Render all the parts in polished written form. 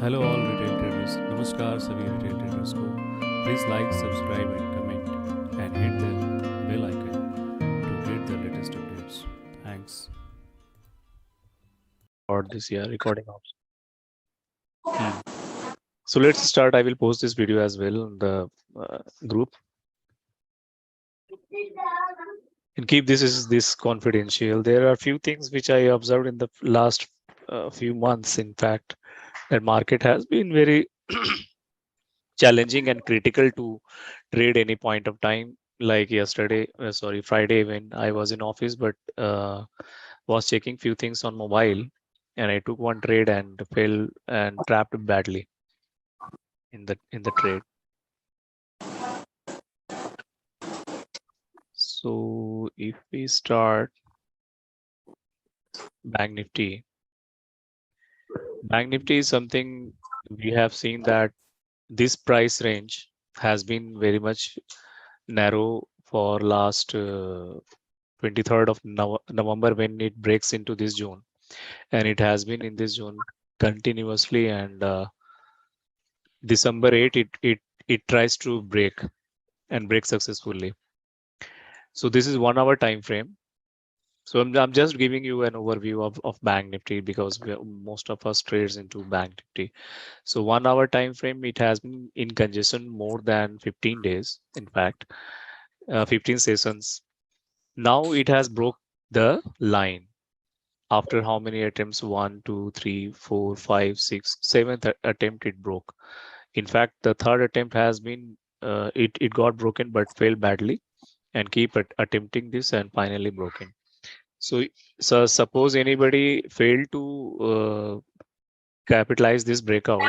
Hello all retail traders, नमस्कार सभी retail traders को। Please like, subscribe and comment and hit the bell icon to get the latest updates. Thanks. Or this year recording also. So let's start. I will post this video as well in the group and keep this confidential. There are a few things which I observed in the last few months. In fact, that market has been very challenging and critical to trade any point of time. Like yesterday, Friday, when I was in office, but was checking few things on mobile, and I took one trade and fell and trapped badly in the trade. So if we start BankNifty, BankNifty is something we have seen that this price range has been very much narrow for last 23rd of November when it breaks into this zone, and it has been in this zone continuously, and December 8 it tries to break and break successfully. So this is 1 hour time frame. So I'm just giving you an overview of Bank Nifty because most of us trades into Bank Nifty. So 1 hour time frame, it has been in congestion more than 15 days. In fact, 15 sessions. Now it has broke the line after how many attempts? 1, 2, 3, 4, 5, 6, 7th attempt it broke. In fact, the third attempt has been it got broken but failed badly and keep attempting this and finally broken. So suppose anybody failed to capitalize this breakout,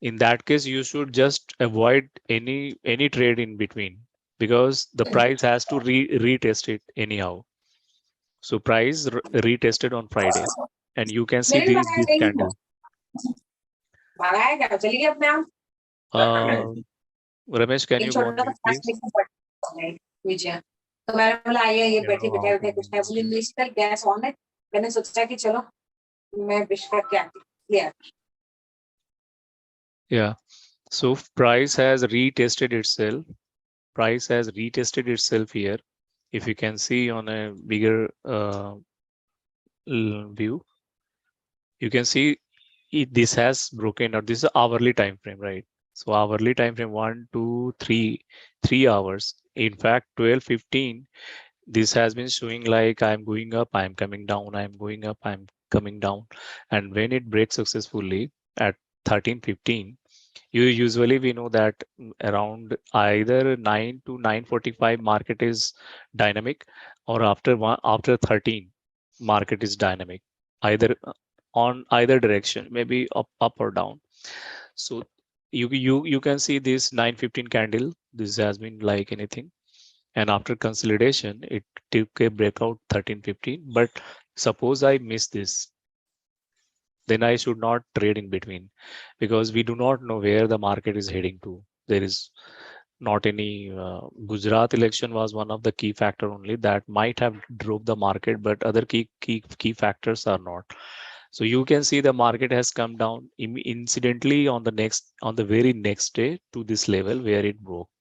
in that case, you should just avoid any trade in between because the price has to retest it anyhow. So price retested on Friday, and you can see this candle. Ramesh, can you go on mute, please? तो मैंने बोला आइए ये I don't बैठी know how बिठाई to उठे कुछ नहीं mute बोली him. लिस्ट पर गैस ऑन है मैंने सोचा कि चलो मैं विश करके आती clear Yeah. So price has retested itself. Price has retested itself here. If you can see on a bigger view, you can see this has broken out. This is hourly time frame, right? So hourly time frame 1, 2, 3, 3 hours. In fact, 12:15. This has been showing like I'm going up, I'm coming down, I'm going up, I'm coming down. And when it breaks successfully at 13:15, we know that around either 9 to 9:45 market is dynamic, or after 13 market is dynamic, either on either direction, maybe up or down. So you can see this 9:15 candle. This has been like anything, and after consolidation it took a breakout 13:15. But suppose I miss this, then I should not trade in between because we do not know where the market is heading to. There is not any Gujarat election was one of the key factor only that might have drove the market, but other key factors are not. So you can see the market has come down incidentally on the very next day to this level where it broke.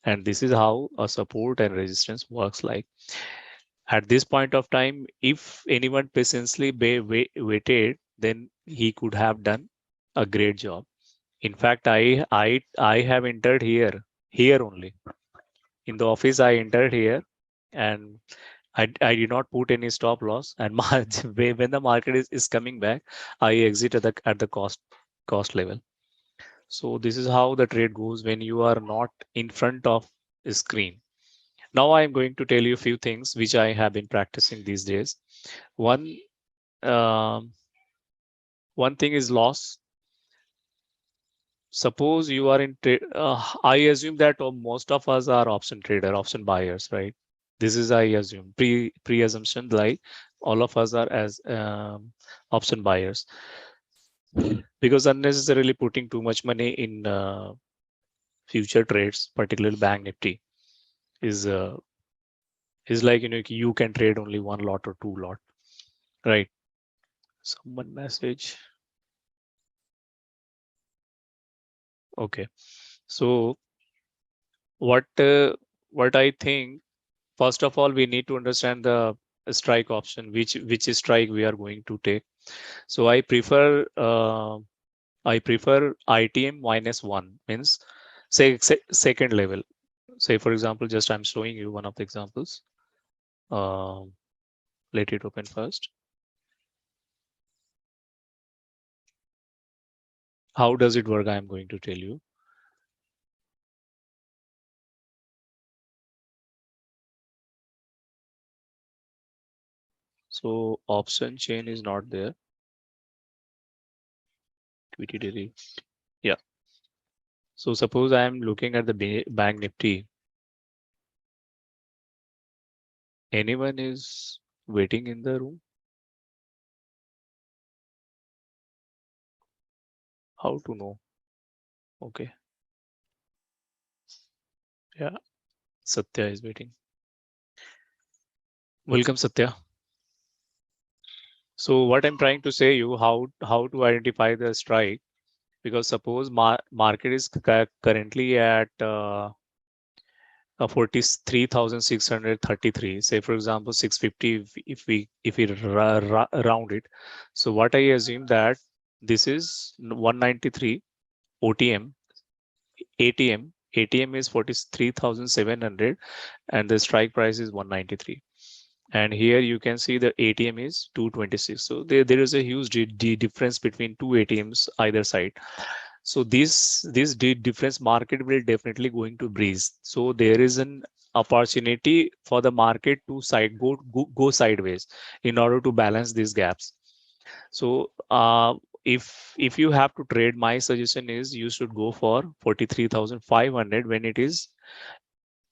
And this is how a support and resistance works like. At this point of time, if anyone patiently waited, then he could have done a great job. In fact, I have entered here only. In the office, I entered here, and I did not put any stop loss. And when the market is coming back, I exit at the cost level. So this is how the trade goes when you are not in front of a screen. Now I'm going to tell you a few things which I have been practicing these days. One um, one thing is loss. Suppose you are in trade. I assume that most of us are option buyers, right? This is I assume pre assumption, like all of us are as option buyers, because unnecessarily putting too much money in future trades, particularly Bank Nifty, is like you can trade only one lot or two lot, right? Someone message. Okay. So what I think, first of all, we need to understand the strike option, which strike we are going to take. So I prefer ITM -1, means say second level. Say for example, just I'm showing you one of the examples. Um, let it open first. How does it work? I'm going to tell you. So option chain is not there. Equity daily. Yeah. So suppose I am looking at the Bank Nifty. Anyone is waiting in the room? How to know? Okay. Yeah. Satya is waiting. Welcome, Satya. So what I'm trying to say you, how to identify the strike, because suppose market is currently at 43,633. Say for example 650, if we round it. So what I assume that this is 193 OTM. ATM is 43,700 and the strike price is 193. And here you can see the ATM is 226. So there is a huge difference between two ATMs either side. So this difference market will definitely going to breeze. So there is an opportunity for the market to go sideways in order to balance these gaps. So if you have to trade, my suggestion is you should go for 43,500 when it is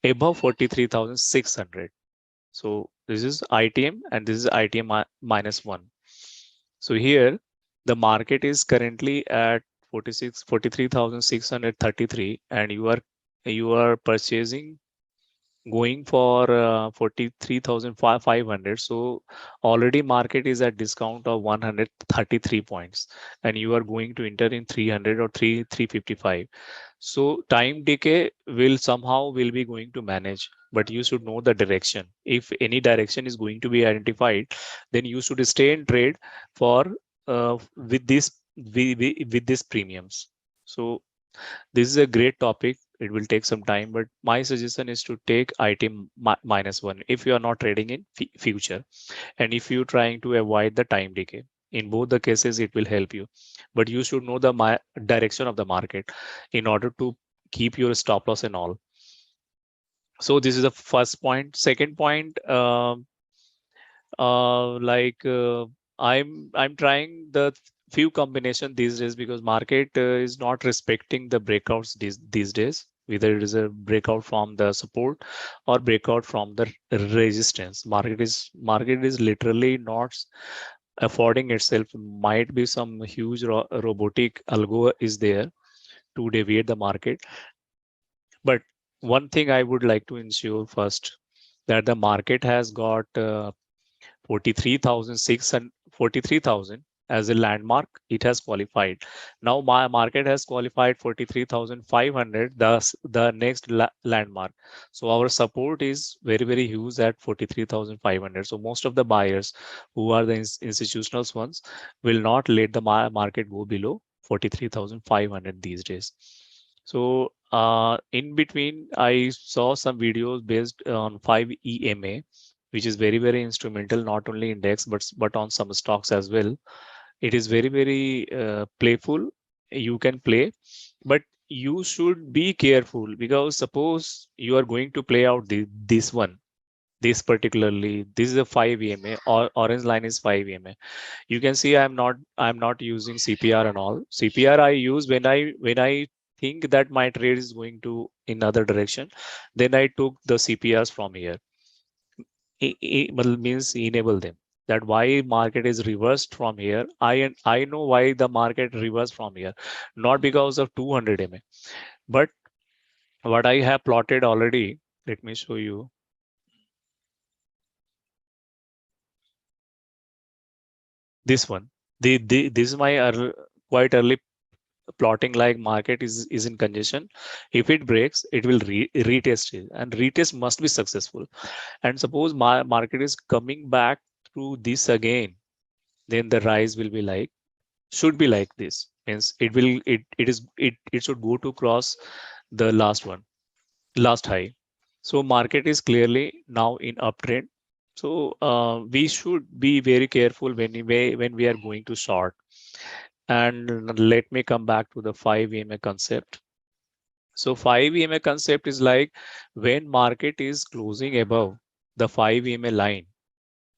above 43,600. So this is ITM and this is ITM -1. So here the market is currently at 43,633 and you are purchasing going for 43,500. So already market is at discount of 133 points and you are going to enter in 300 or 355. So time decay will somehow will be going to manage, but you should know the direction. If any direction is going to be identified, then you should stay in trade for with this premiums. So this is a great topic. It will take some time, but my suggestion is to take item -1 if you are not trading in future, and if you're trying to avoid the time decay. In both the cases, it will help you, but you should know the direction of the market in order to keep your stop loss and all. So this is the first point. Second point, like I'm trying the few combination these days because market is not respecting the breakouts these days, whether it is a breakout from the support or breakout from the resistance. Market is literally not affording itself. Might be some huge robotic algo is there to deviate the market, but one thing I would like to ensure first, that the market has got 43,000 as a landmark. It has qualified. Now my market has qualified 43,500, the next landmark. So our support is very huge at 43,500. So most of the buyers who are the institutional ones will not let the market go below 43,500 these days. So in between, I saw some videos based on 5 EMA, which is very instrumental, not only index but on some stocks as well. It is very playful. You can play, but you should be careful, because suppose you are going to play out this one, this particularly, this is a 5 EMA, or orange line is 5 EMA. You can see I'm not using CPR and all. CPR I use when I think that my trade is going to in other direction, then I took the CPRs from here. Means enable them, that why market is reversed from here. I know why the market reversed from here, not because of 200 MA, but what I have plotted already. Let me show you this one. This is my quite early plotting like market is in congestion. If it breaks, it will retest it, and retest must be successful. And suppose my market is coming back through this again, then the rise will be like, should be like this, means it should go to cross the last high. So market is clearly now in uptrend. So we should be very careful when we are going to short. And let me come back to the 5 EMA concept. So 5 EMA concept is like when market is closing above the 5 EMA line,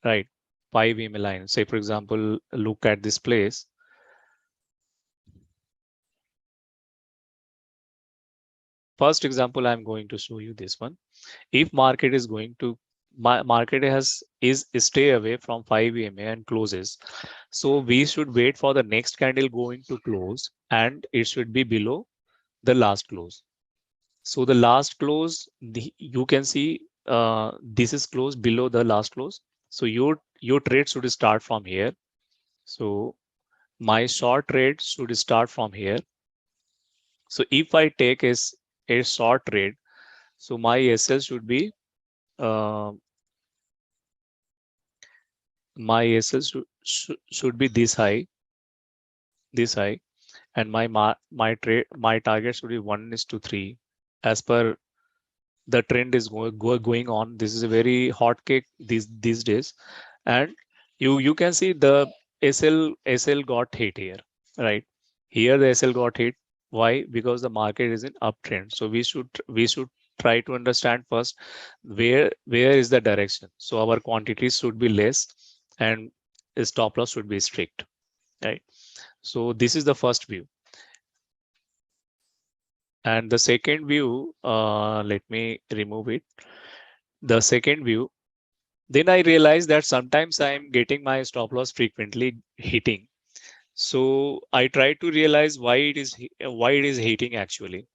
right? 5 EMA line. Say for example, look at this place. First example, I'm going to show you this one. If market is going to market is stay away from 5 EMA and closes, so we should wait for the next candle going to close, and it should be below the last close. So the last close, you can see this is close below the last close. So your trade should start from here. So my short trade should start from here. So if I take a short trade, so my SL should be uh, my SL should be this high, and my trade, my target should be 1:3 as per the trend is going on. This is a very hot cake these days, and you can see the SL got hit here, right? Here the SL got hit. Why? Because the market is in uptrend. So we should try to understand first where is the direction. So our quantities should be less, and stop loss should be strict, right? So this is the first view. And the second view, let me remove it. The second view, then I realized that sometimes I'm getting my stop loss frequently hitting. So I try to realize why it is hitting actually.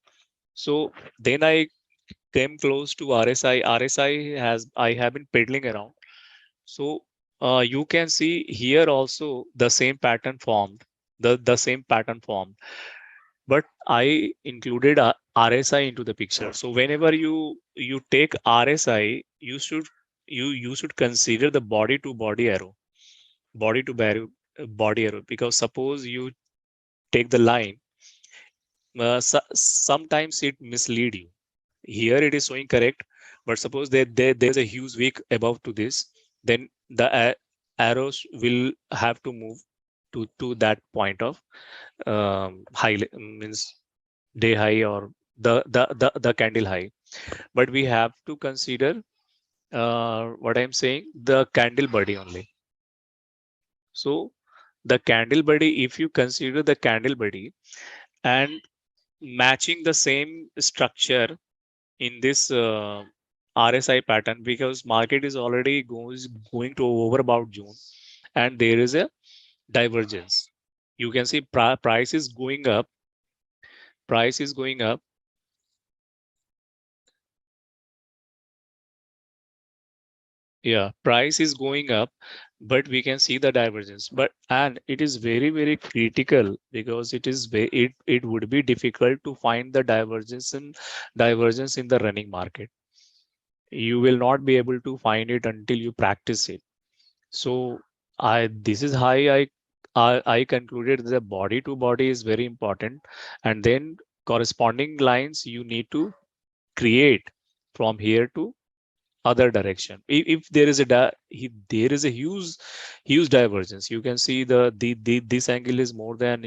So then I came close to RSI. I have been peddling around. So you can see here also the same pattern formed, the same pattern formed. But I included RSI into the picture. So whenever you take RSI, you should consider the body to body arrow, body to body arrow, because suppose you take the line, sometimes it mislead you. Here it is showing correct, but suppose there's a huge wick above to this, then the arrows will have to move to that point of high, means day high or the candle high. But we have to consider what I'm saying, the candle body only. So the candle body, if you consider the candle body and matching the same structure in this RSI pattern, because market is already going to over about June, and there is a divergence. You can see price is going up. Price is going up. Yeah, price is going up, but we can see the divergence. And it is very critical, because it would be difficult to find the divergence in the running market. You will not be able to find it until you practice it. So this is how I concluded the body to body is very important, and then corresponding lines you need to create from here to other direction. If there is there is a huge divergence, you can see this angle is more than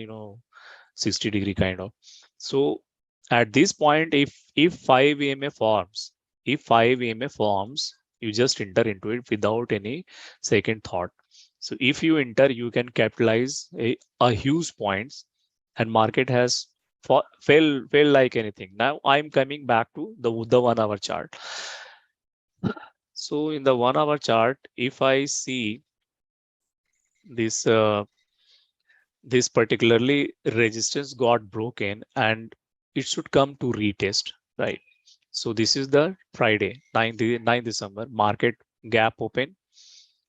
60-degree kind of. So at this point, if 5 EMA forms, you just enter into it without any second thought. So if you enter, you can capitalize a huge points, and market has fell like anything. Now I'm coming back to the 1 hour chart. So in the 1 hour chart, if I see this this particularly resistance got broken, and it should come to retest, right? So this is the Friday, 9 December, market gap open,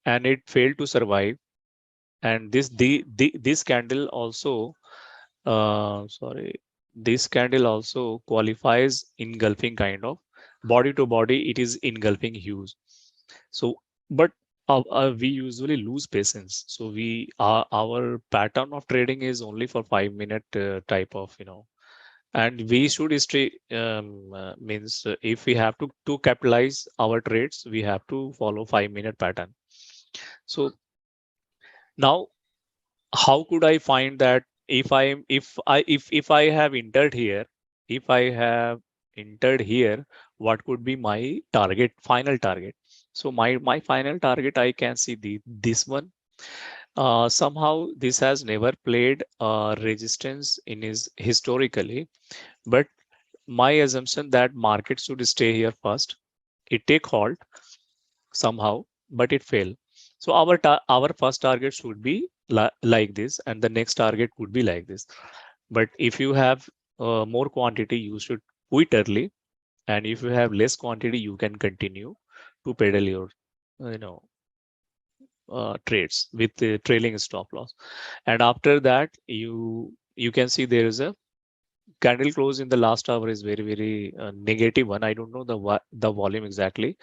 and it failed to survive. And this candle also sorry, this candle also qualifies engulfing kind of body to body. It is engulfing hues. So, but we usually lose patience. So our pattern of trading is only for 5 minute type of, and we should stay means if we have to capitalize our trades, we have to follow 5 minute pattern. So now how could I find that if I have entered here, if I have entered here, what could be my target, final target? So my final target, I can see this one. Somehow this has never played resistance in his historically, but my assumption that market should stay here first. It take halt somehow, but it failed. So our first target should be like this, and the next target would be like this. But if you have more quantity, you should quit early, and if you have less quantity, you can continue to pedal your, you know, trades with the trailing stop loss. And after that, you can see there is a candle close in the last hour is very negative one. I don't know the volume exactly,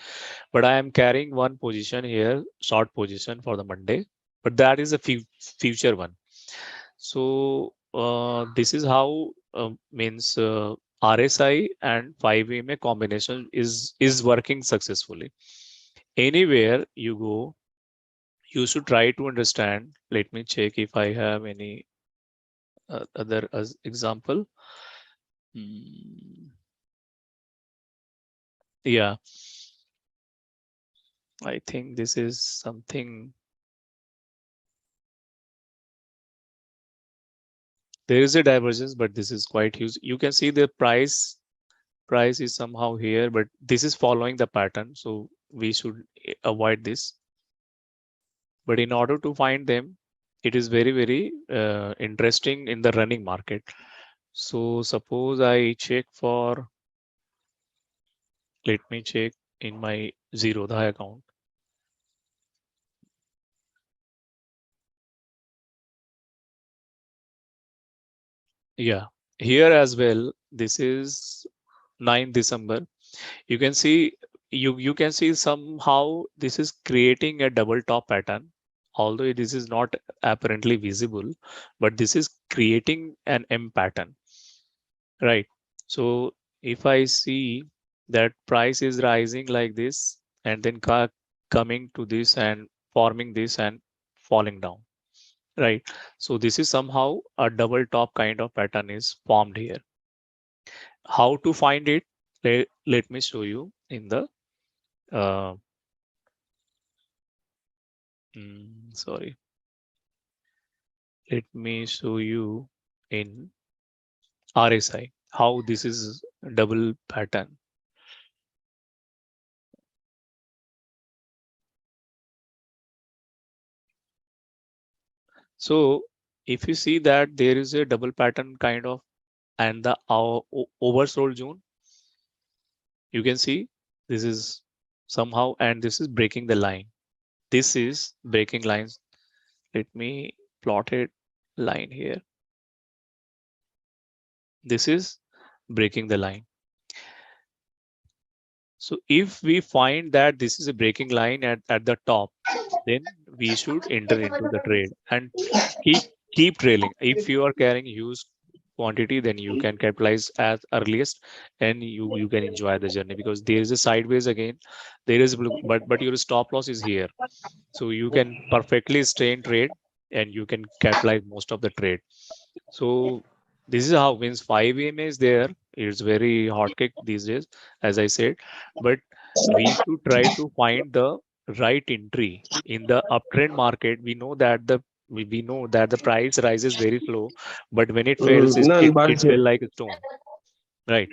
but I am carrying one position here, short position for the Monday, but that is a future one. So this is how means RSI and 5 EMA combination is working successfully. Anywhere you go, you should try to understand. Let me check if I have any other as example. Hmm. Yeah, I think this is something. There is a divergence, but this is quite huge. You can see the price is somehow here, but this is following the pattern, so we should avoid this. But in order to find them, it is very interesting in the running market. So suppose I check for, let me check in my Zerodha account. Yeah, here as well, this is 9 December. You can see you can see somehow this is creating a double top pattern, although this is not apparently visible, but this is creating an M pattern, right? So if I see that price is rising like this and then coming to this and forming this and falling down, right? So this is somehow a double top kind of pattern is formed here. How to find it? Let me show you in the uh, sorry, let me show you in RSI how this is double pattern. So if you see that there is a double pattern kind of, and the oversold zone, you can see this is somehow, and this is breaking the line. This is breaking lines. Let me plot it line here. This is breaking the line. So if we find that this is a breaking line at the top, then we should enter into the trade and keep trailing. If you are carrying huge quantity, then you can capitalize as earliest, and you can enjoy the journey, because there is a sideways again. There is but your stop loss is here, so you can perfectly stay in trade and you can capitalize most of the trade. So this is how wins 5 EMA is there. It's very hot cake these days, as I said, but we should try to find the right entry in the uptrend market. We know that the price rises very slow, but when it fails, Nan it Balche. fell like a stone, right?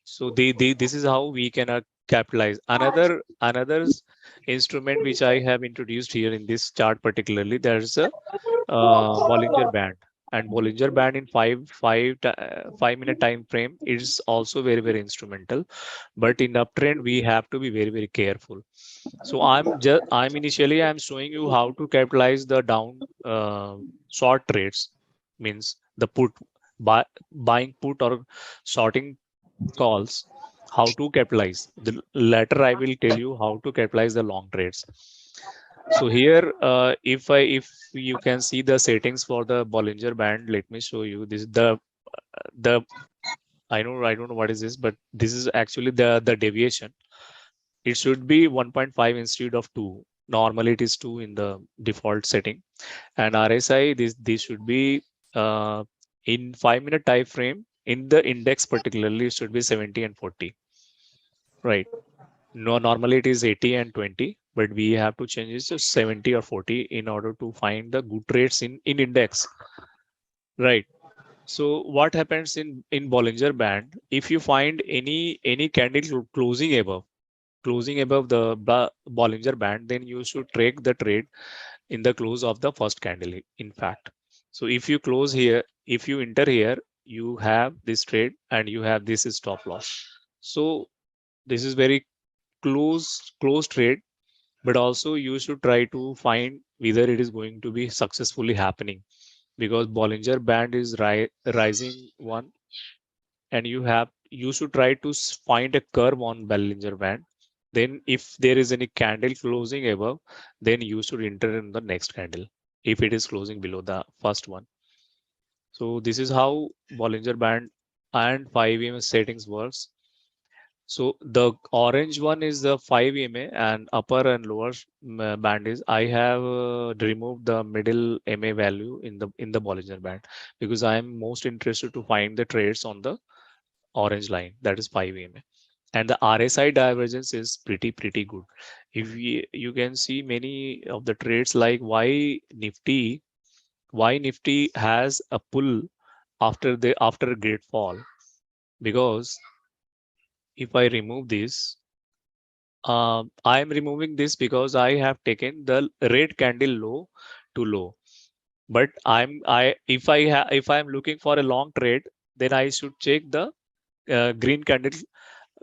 So this is how we can capitalize. Another instrument which I have introduced here in this chart particularly, there's a Bollinger Band, and Bollinger Band in 5 minute time frame is also very instrumental. But in uptrend, we have to be very careful. So I'm showing you how to capitalize the down short trades, means the buying put or shorting calls, how to capitalize. The later I will tell you how to capitalize the long trades. So here, if you can see the settings for the Bollinger Band, let me show you. This is the I don't know what is this, but this is actually the deviation. It should be 1.5 instead of 2. Normally it is 2 in the default setting. And RSI, this should be in 5-minute time frame. In the index particularly, it should be 70 and 40. Right. No, normally it is 80 and 20, but we have to change it to 70 or 40 in order to find the good rates in index. Right. So what happens in Bollinger Band? If you find any candle closing above the Bollinger Band, then you should take the trade in the close of the first candle, in fact. So if you close here, if you enter here, you have this trade and you have this stop loss. So this is very close trade, but also you should try to find whether it is going to be successfully happening, because Bollinger Band is rising one, and you should try to find a curve on Bollinger Band. Then if there is any candle closing above, then you should enter in the next candle if it is closing below the first one. So this is how Bollinger Band and 5 EMA settings works. So the orange one is the 5 EMA, and upper and lower band is I have removed the middle MA value in the Bollinger Band, because I am most interested to find the trades on the orange line, that is 5 EMA. And the RSI divergence is pretty good. If you can see many of the trades like why Nifty has a pull after a great fall, because if I remove this, I am removing this because I have taken the red candle low to low. But if I'm looking for a long trade, then I should check the green candle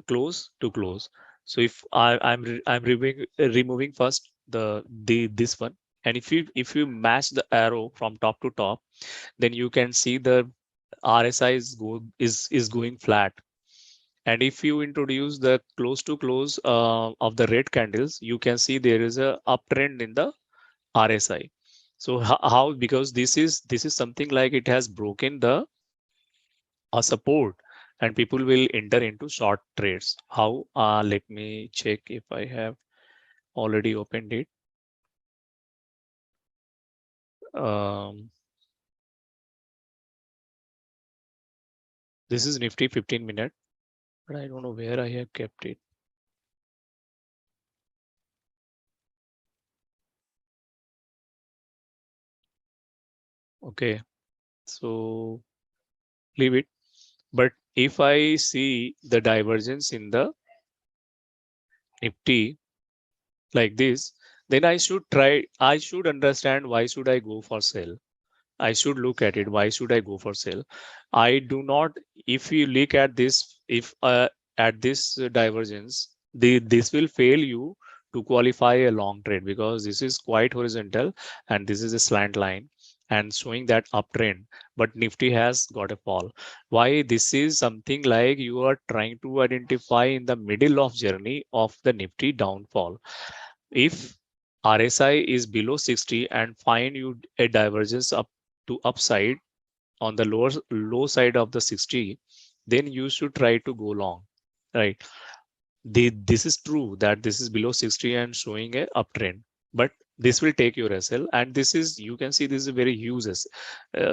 close to close. So if I'm removing first the this one, and if you match the arrow from top to top, then you can see the RSI is going flat. And if you introduce the close to close of the red candles, you can see there is a uptrend in the RSI. So how, because this is something like it has broken the support, and people will enter into short trades. How? Let me check if I have already opened it. This is Nifty 15-minute, but I don't know where I have kept it. Okay, so leave it. But if I see the divergence in the Nifty like this, then I should understand why should I go for sell. I should look at it. Why should I go for sell? I do not. If you look at this, if at this divergence, this will fail you to qualify a long trade, because this is quite horizontal and this is a slant line and showing that uptrend. But Nifty has got a fall. Why? This is something like you are trying to identify in the middle of journey of the Nifty downfall. If RSI is below 60 and find you a divergence up to upside on the low side of the 60, then you should try to go long, right? This is true that this is below 60 and showing a uptrend, but this will take your SL, and this is, you can see this is a very huge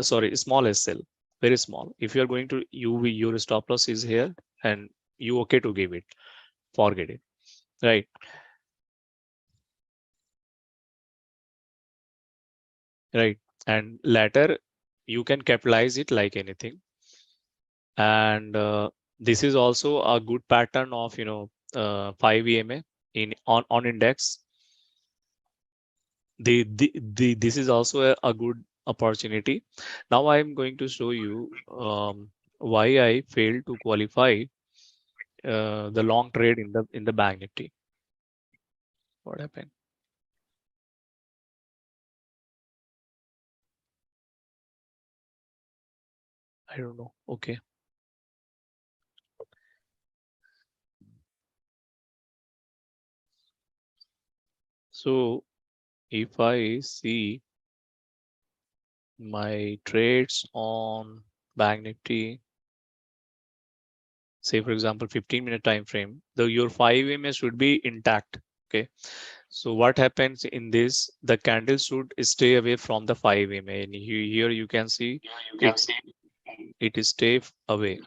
small SL, very small. If you are going to your stop loss is here, and you okay to give it, forget it, right? Right. And later you can capitalize it like anything. And this is also a good pattern of 5 EMA in on index. This is also a good opportunity. Now I'm going to show you why I failed to qualify the long trade in the Bank Nifty. What happened? I don't know. Okay. So if I see my trades on Bank Nifty, say for example 15-minute time frame, your 5 EMA should be intact. Okay. So what happens in this? The candle should stay away from the 5 EMA. And here you can see it it is stay away.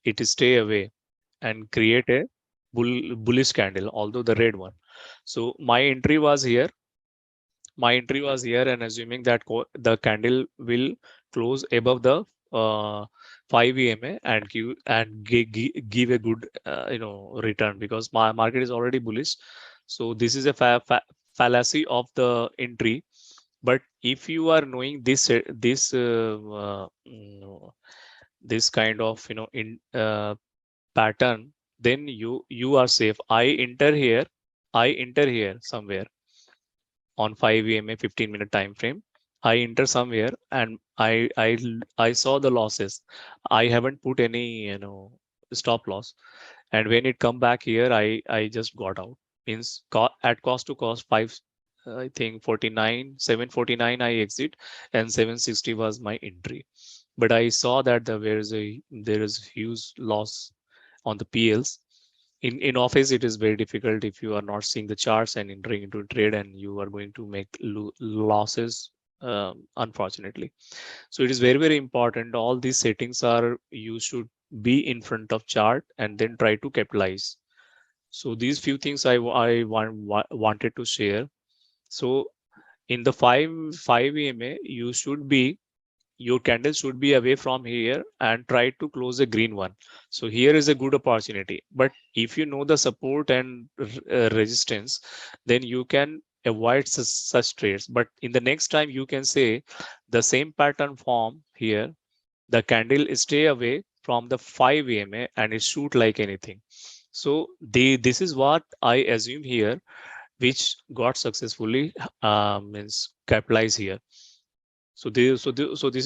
It is stay away and create a bullish candle, although the red one. So my entry was here. My entry was here, and assuming that the candle will close above the 5 EMA and give a good return, because my market is already bullish. So this is a fallacy of the entry. But if you are knowing this kind of in pattern, then you are safe. I enter here somewhere on 5 EMA 15-minute time frame. I enter somewhere and I saw the losses. I haven't put any stop loss, and when it come back here, I just got out. Means at cost to cost 5, I think 749 I exit, and 760 was my entry. But I saw that there is huge loss on the PLs. In office it is very difficult if you are not seeing the charts and entering into trade, and you are going to make losses, unfortunately. So it is very important, all these settings are, you should be in front of chart and then try to capitalize. So these few things wanted to share. So in the 5 EMA, your candle should be away from here and try to close a green one. So here is a good opportunity. But if you know the support and resistance, then you can avoid such trades. But in the next time, you can say the same pattern form here, the candle stay away from the 5 EMA and it shoot like anything. So this is what I assume here, which got successfully means capitalized here. So this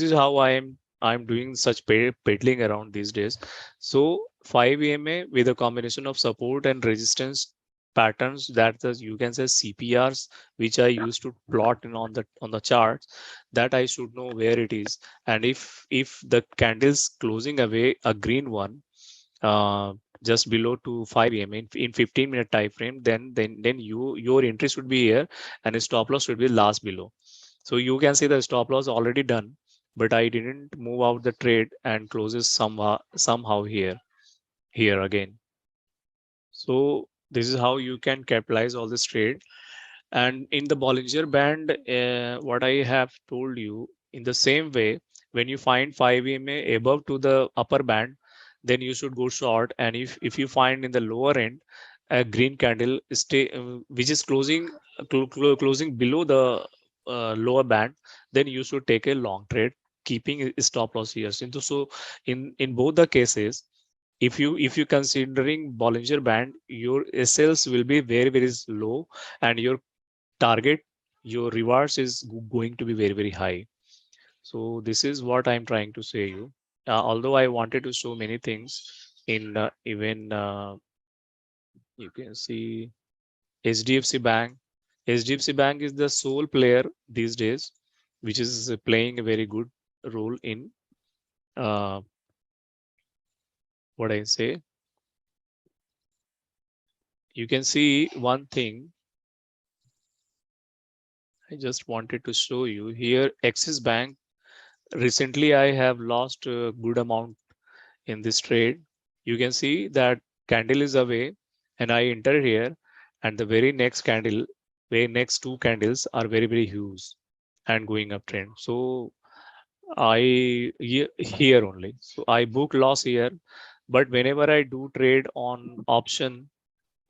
is how I'm doing such peddling around these days. So 5 EMA with a combination of support and resistance patterns, that you can say CPRs, which I used to plot in on the charts, that I should know where it is. And if the candles closing away a green one, uh, just below to 5 EMA in 15-minute time frame, then your entry should be here and a stop loss should be last below. So you can see the stop loss already done, but I didn't move out the trade and closes somehow here again. So this is how you can capitalize all this trade. And in the Bollinger Band, what I have told you, in the same way, when you find 5 EMA above to the upper band, then you should go short. And if you find in the lower end a green candle which is closing below the lower band, then you should take a long trade, keeping a stop loss here. So in both the cases, if you considering Bollinger Band, your SLs will be very low, and your target, your rewards is going to be very high. So this is what I'm trying to say you. Although I wanted to show many things in even you can see HDFC Bank. HDFC Bank is the sole player these days, which is playing a very good role in uh, what I say. You can see one thing. I just wanted to show you here. Axis Bank. Recently, I have lost a good amount in this trade. You can see that candle is away and I enter here, and the very next candle, very next two candles are very huge and going uptrend. So here only. So I book loss here, but whenever I do trade on option,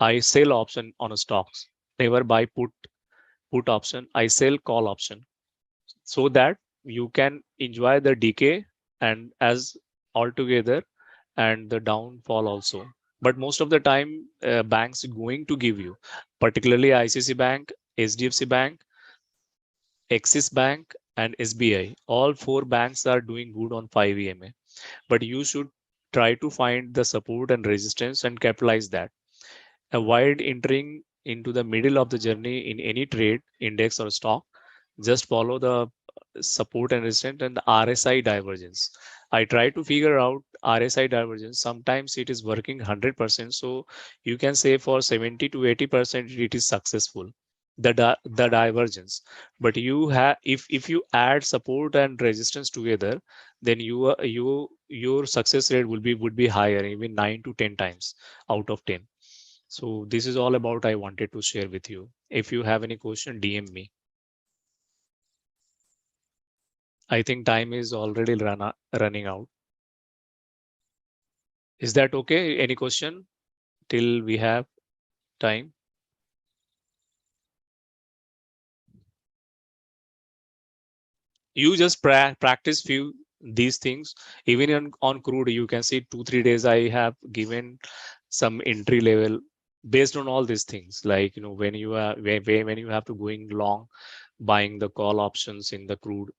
I sell option on a stocks. Never buy put option. I sell call option, so that you can enjoy the decay and as altogether and the downfall also. But most of the time, banks going to give you, particularly ICC Bank, HDFC Bank, Axis Bank, and SBI. All four banks are doing good on 5 EMA, but you should try to find the support and resistance and capitalize that. Avoid entering into the middle of the journey in any trade, index or stock. Just follow the support and resistance and the RSI divergence. I try to figure out RSI divergence. Sometimes it is working 100%. So you can say for 70 to 80% it is successful. The divergence, but you have if you add support and resistance together, then your success rate would be higher, even 9 to 10 times out of 10. So this is all about I wanted to share with you. If you have any question, DM me. I think time is already running out. Is that okay? Any question till we have time? You just practice few these things. Even on crude, you can see 2-3 days I have given some entry level based on all these things. Like, when you are when you have to going long, buying the call options in the crude,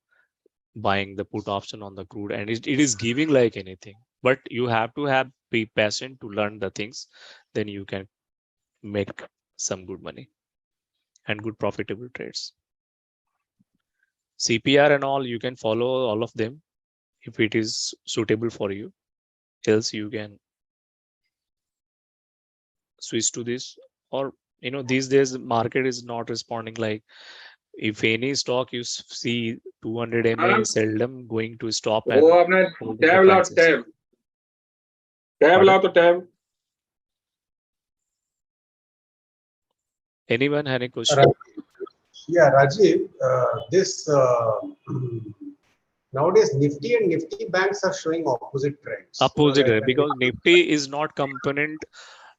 buying the put option on the crude, and it is giving like anything, but you have to be patient to learn the things. Then you can make some good money and good profitable trades. CPR and all, you can follow all of them if it is suitable for you. Else you can switch to this. Or these days market is not responding. Like, if any stock you see 200 MA is seldom going to stop and वो अपने holding the tab लाओ prices. Tab Pardon? लाओ तो tab Anyone have any question? Yeah, Rajiv, this nowadays Nifty and Nifty banks are showing opposite trends. Opposite, Like when because Nifty is not component,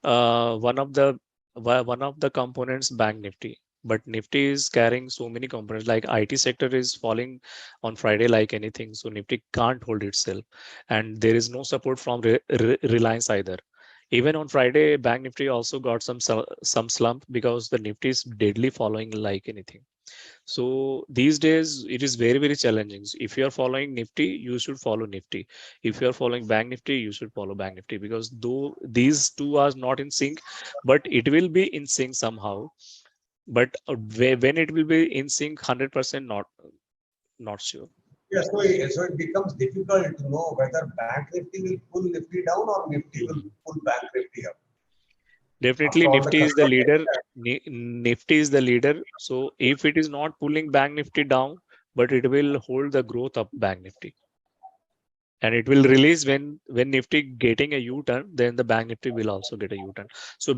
one of the components Bank Nifty, but Nifty is carrying so many components. Like IT sector is falling on Friday like anything, so Nifty can't hold itself, and there is no support from Reliance either. Even on Friday, Bank Nifty also got some slump because the Nifty is deadly following like anything. So these days it is very, very challenging. If you are following Nifty, you should follow Nifty. If you are following Bank Nifty, you should follow Bank Nifty, because though these two are not in sync, but it will be in sync somehow. But when it will be in sync 100%, not sure. yeah, so it becomes difficult to know whether Bank Nifty will pull Nifty down or Nifty will pull Bank Nifty up. Definitely After all the Nifty is the leader. consolidation. Nifty is the leader. So if it is not pulling Bank Nifty down, but it will hold the growth of Bank Nifty. And it will release when Nifty getting a U-turn, then the Bank Nifty will also get a U-turn. So